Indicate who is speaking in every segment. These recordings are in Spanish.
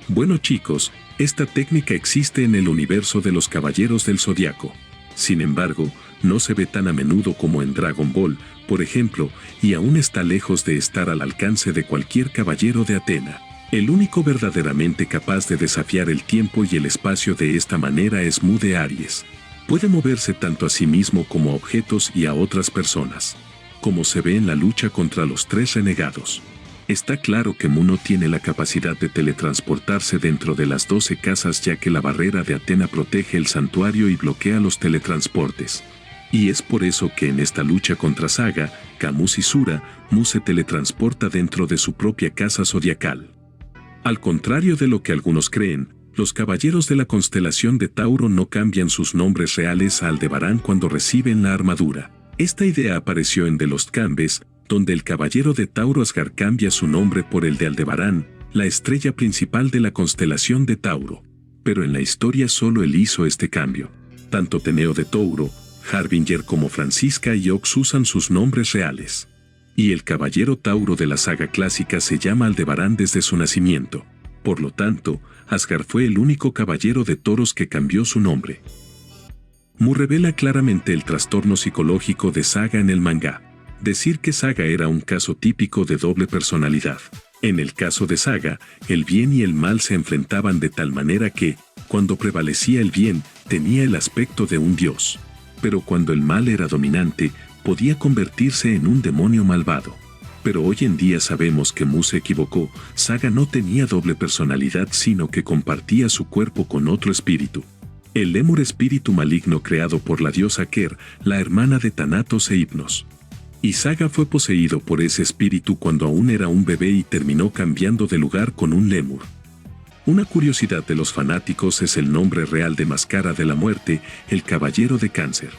Speaker 1: Bueno chicos, esta técnica existe en el universo de los Caballeros del Zodiaco. Sin embargo, no se ve tan a menudo como en Dragon Ball, por ejemplo, y aún está lejos de estar al alcance de cualquier caballero de Atena. El único verdaderamente capaz de desafiar el tiempo y el espacio de esta manera es Mu de Aries. Puede moverse tanto a sí mismo como a objetos y a otras personas, como se ve en la lucha contra los tres renegados. Está claro que Mu no tiene la capacidad de teletransportarse dentro de las 12 casas, ya que la barrera de Atena protege el santuario y bloquea los teletransportes. Y es por eso que en esta lucha contra Saga, Camus y Sura, Mu se teletransporta dentro de su propia casa zodiacal. Al contrario de lo que algunos creen, los caballeros de la constelación de Tauro no cambian sus nombres reales a Aldebarán cuando reciben la armadura. Esta idea apareció en The Lost Canvas, donde el caballero de Tauro Asgard cambia su nombre por el de Aldebarán, la estrella principal de la constelación de Tauro. Pero en la historia solo él hizo este cambio. Tanto Teneo de Tauro, Harbinger como Francisca y Ox usan sus nombres reales. Y el caballero Tauro de la saga clásica se llama Aldebarán desde su nacimiento. Por lo tanto, Asgard fue el único caballero de toros que cambió su nombre. Mu revela claramente el trastorno psicológico de Saga en el manga. Decir que Saga era un caso típico de doble personalidad. En el caso de Saga, el bien y el mal se enfrentaban de tal manera que, cuando prevalecía el bien, tenía el aspecto de un dios. Pero cuando el mal era dominante, podía convertirse en un demonio malvado. Pero hoy en día sabemos que Mu se equivocó. Saga no tenía doble personalidad, sino que compartía su cuerpo con otro espíritu. El Lemur, espíritu maligno creado por la diosa Ker, la hermana de Thanatos e Hipnos. Y Saga fue poseído por ese espíritu cuando aún era un bebé y terminó cambiando de lugar con un Lemur. Una curiosidad de los fanáticos es el nombre real de Máscara de la Muerte, el Caballero de Cáncer.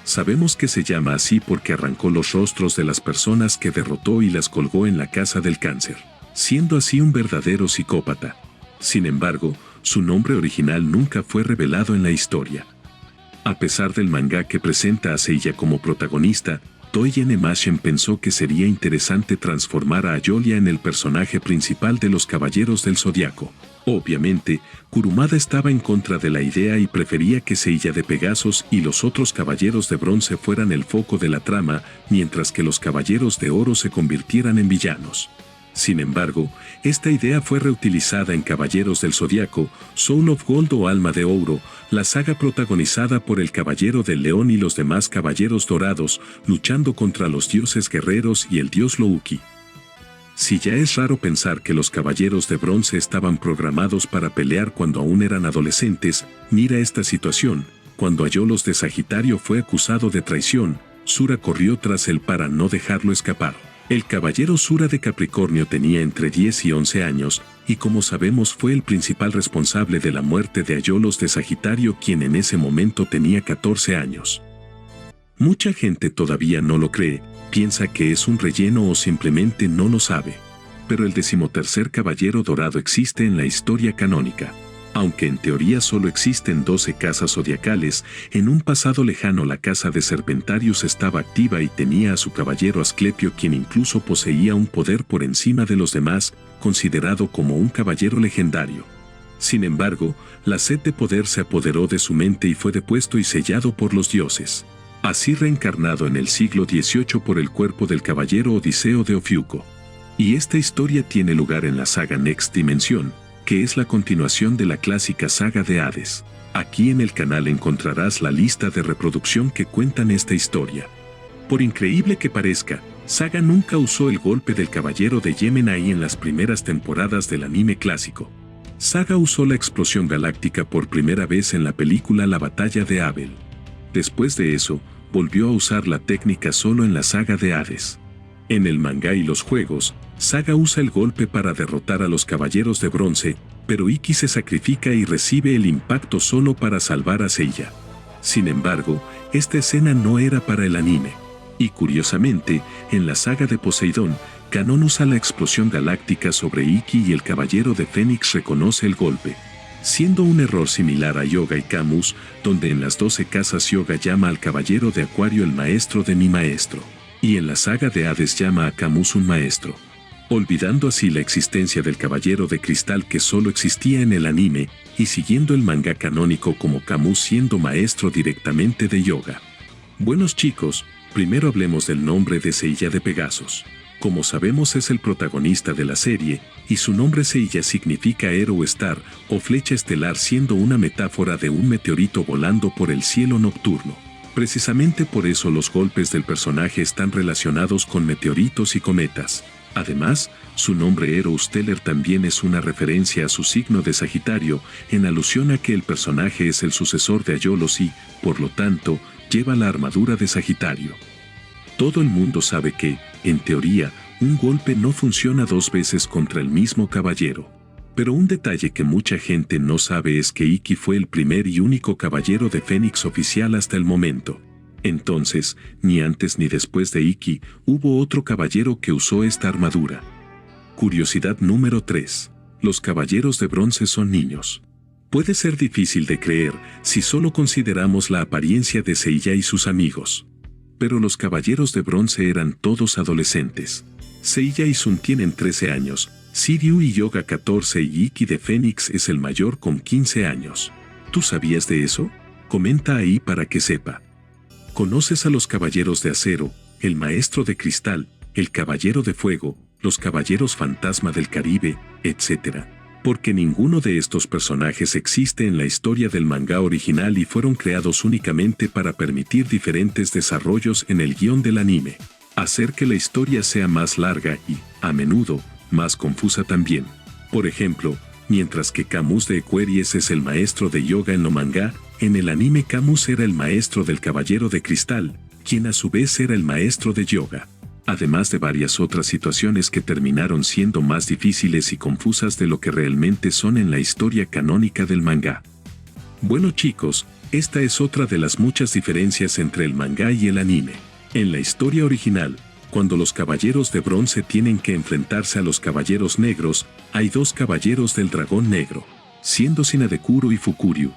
Speaker 1: Sabemos que se llama así porque arrancó los rostros de las personas que derrotó y las colgó en la Casa del Cáncer, siendo así un verdadero psicópata. Sin embargo, su nombre original nunca fue revelado en la historia. A pesar del manga que presenta a Seiya como protagonista, Toei Animation pensó que sería interesante transformar a Ayolia en el personaje principal de los Caballeros del Zodiaco. Obviamente, Kurumada estaba en contra de la idea y prefería que Seiya de Pegasos y los otros Caballeros de Bronce fueran el foco de la trama, mientras que los Caballeros de Oro se convirtieran en villanos. Sin embargo, esta idea fue reutilizada en Caballeros del Zodiaco, Soul of Gold o Alma de Ouro, la saga protagonizada por el Caballero del León y los demás Caballeros Dorados, luchando contra los dioses guerreros y el dios Louki. Si ya es raro pensar que los Caballeros de Bronce estaban programados para pelear cuando aún eran adolescentes, mira esta situación. Cuando Ayolos de Sagitario fue acusado de traición, Sura corrió tras él para no dejarlo escapar. El caballero Sura de Capricornio tenía entre 10 y 11 años, y como sabemos fue el principal responsable de la muerte de Ayolos de Sagitario, quien en ese momento tenía 14 años. Mucha gente todavía no lo cree, piensa que es un relleno o simplemente no lo sabe. Pero el 13º Caballero Dorado existe en la historia canónica. Aunque en teoría solo existen 12 casas zodiacales, en un pasado lejano la casa de Serpentarius estaba activa y tenía a su caballero Asclepio, quien incluso poseía un poder por encima de los demás, considerado como un caballero legendario. Sin embargo, la sed de poder se apoderó de su mente y fue depuesto y sellado por los dioses. Así reencarnado en el siglo XVIII por el cuerpo del caballero Odiseo de Ofiuco. Y esta historia tiene lugar en la saga Next Dimension, que es la continuación de la clásica saga de Hades. Aquí en el canal encontrarás la lista de reproducción que cuentan esta historia. Por increíble que parezca, Saga nunca usó el golpe del caballero de Gemini en las primeras temporadas del anime clásico. Saga usó la explosión galáctica por primera vez en la película La Batalla de Abel. Después de eso, volvió a usar la técnica solo en la saga de Hades. En el manga y los juegos, Saga usa el golpe para derrotar a los Caballeros de Bronce, pero Ikki se sacrifica y recibe el impacto solo para salvar a Seiya. Sin embargo, esta escena no era para el anime. Y curiosamente, en la saga de Poseidón, Canon usa la explosión galáctica sobre Ikki y el Caballero de Fénix reconoce el golpe. Siendo un error similar a Yoga y Camus, donde en las 12 casas Yoga llama al Caballero de Acuario el maestro de mi maestro. Y en la saga de Hades llama a Camus un maestro. olvidando así la existencia del Caballero de Cristal que solo existía en el anime, y siguiendo el manga canónico como Camus siendo maestro directamente de yoga. Buenos chicos, primero hablemos del nombre de Seiya de Pegasos. Como sabemos es el protagonista de la serie, y su nombre Seiya significa Hero Star o flecha estelar siendo una metáfora de un meteorito volando por el cielo nocturno. Precisamente por eso los golpes del personaje están relacionados con meteoritos y cometas. Además, su nombre Hero Stellar también es una referencia a su signo de Sagitario, en alusión a que el personaje es el sucesor de Aiolos y, por lo tanto, lleva la armadura de Sagitario. Todo el mundo sabe que, en teoría, un golpe no funciona dos veces contra el mismo caballero. Pero un detalle que mucha gente no sabe es que Ikki fue el primer y único caballero de Fénix oficial hasta el momento. Entonces, ni antes ni después de Ikki, hubo otro caballero que usó esta armadura. Curiosidad número 3. Los caballeros de bronce son niños. Puede ser difícil de creer si solo consideramos la apariencia de Seiya y sus amigos. Pero los caballeros de bronce eran todos adolescentes. Seiya y Sun tienen 13 años, Shiryu y Yoga 14 y Ikki de Fénix es el mayor con 15 años. ¿Tú sabías de eso? Comenta ahí para que sepa. ¿Conoces a los caballeros de acero, el maestro de cristal, el caballero de fuego, los caballeros fantasma del Caribe, etc.? Porque ninguno de estos personajes existe en la historia del manga original y fueron creados únicamente para permitir diferentes desarrollos en el guión del anime. Hacer que la historia sea más larga y, a menudo, más confusa también. Por ejemplo, mientras que Camus de Equeries es el maestro de yoga en lo manga, en el anime Camus era el maestro del Caballero de Cristal, quien a su vez era el maestro de yoga. Además de varias otras situaciones que terminaron siendo más difíciles y confusas de lo que realmente son en la historia canónica del manga. Bueno chicos, esta es otra de las muchas diferencias entre el manga y el anime. En la historia original, cuando los caballeros de bronce tienen que enfrentarse a los caballeros negros, hay dos caballeros del dragón negro, siendo Tsunadekuro y Fukuryu.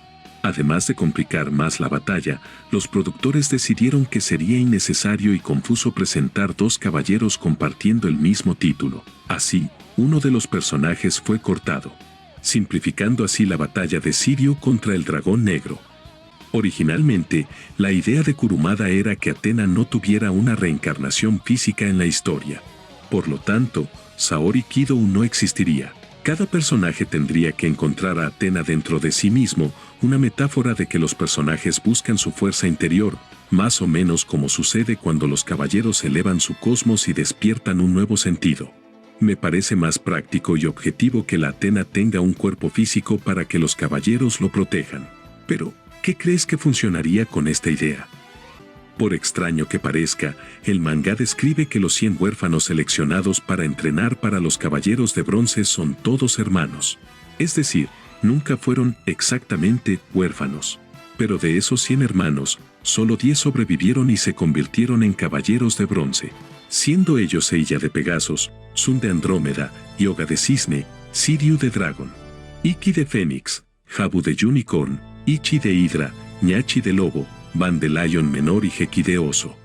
Speaker 1: Además de complicar más la batalla, los productores decidieron que sería innecesario y confuso presentar dos caballeros compartiendo el mismo título. Así, uno de los personajes fue cortado, simplificando así la batalla de Shiryu contra el dragón negro. Originalmente, la idea de Kurumada era que Athena no tuviera una reencarnación física en la historia. Por lo tanto, Saori Kido no existiría. Cada personaje tendría que encontrar a Athena dentro de sí mismo, una metáfora de que los personajes buscan su fuerza interior, más o menos como sucede cuando los caballeros elevan su cosmos y despiertan un nuevo sentido. Me parece más práctico y objetivo que la Athena tenga un cuerpo físico para que los caballeros lo protejan. Pero, ¿qué crees que funcionaría con esta idea? Por extraño que parezca, el manga describe que los 100 huérfanos seleccionados para entrenar para los caballeros de bronce son todos hermanos. Es decir, nunca fueron exactamente huérfanos. Pero de esos 100 hermanos, solo 10 sobrevivieron y se convirtieron en caballeros de bronce, siendo ellos Seiya de Pegasos, Sun de Andrómeda, Yoga de Cisne, Shiryu de Dragón, Ikki de Fénix, Habu de Unicorn, Ichi de Hidra, Ñachi de Lobo, Van de Lion Menor y Heki de Oso.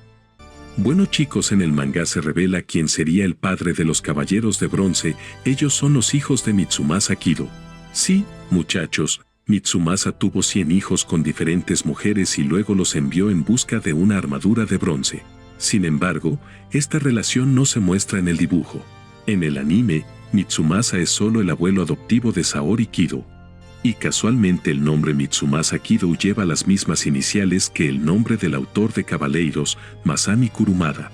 Speaker 1: Bueno chicos, en el manga se revela quién sería el padre de los caballeros de bronce, ellos son los hijos de Mitsumasa Kido. Sí, muchachos, Mitsumasa tuvo 100 hijos con diferentes mujeres y luego los envió en busca de una armadura de bronce. Sin embargo, esta relación no se muestra en el dibujo. En el anime, Mitsumasa es solo el abuelo adoptivo de Saori Kido. Y casualmente el nombre Mitsumasa Kido lleva las mismas iniciales que el nombre del autor de Caballeiros, Masami Kurumada.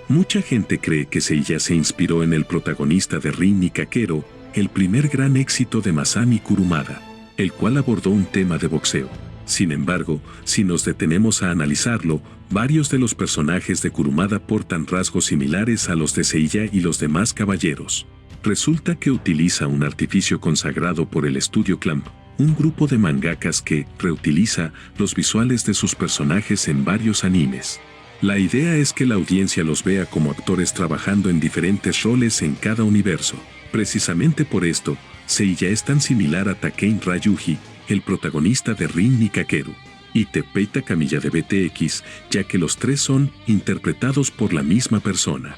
Speaker 1: Mucha gente cree que Seiya se inspiró en el protagonista de Rin Nikakero, el primer gran éxito de Masami Kurumada, el cual abordó un tema de boxeo. Sin embargo, si nos detenemos a analizarlo, varios de los personajes de Kurumada portan rasgos similares a los de Seiya y los demás caballeros. Resulta que utiliza un artificio consagrado por el estudio Clamp, un grupo de mangakas que reutiliza los visuales de sus personajes en varios animes. La idea es que la audiencia los vea como actores trabajando en diferentes roles en cada universo. Precisamente por esto, Seiya es tan similar a Takei Ryuji, el protagonista de Rin Nikakeru, y Teppei Takamiya de BTX, ya que los tres son interpretados por la misma persona.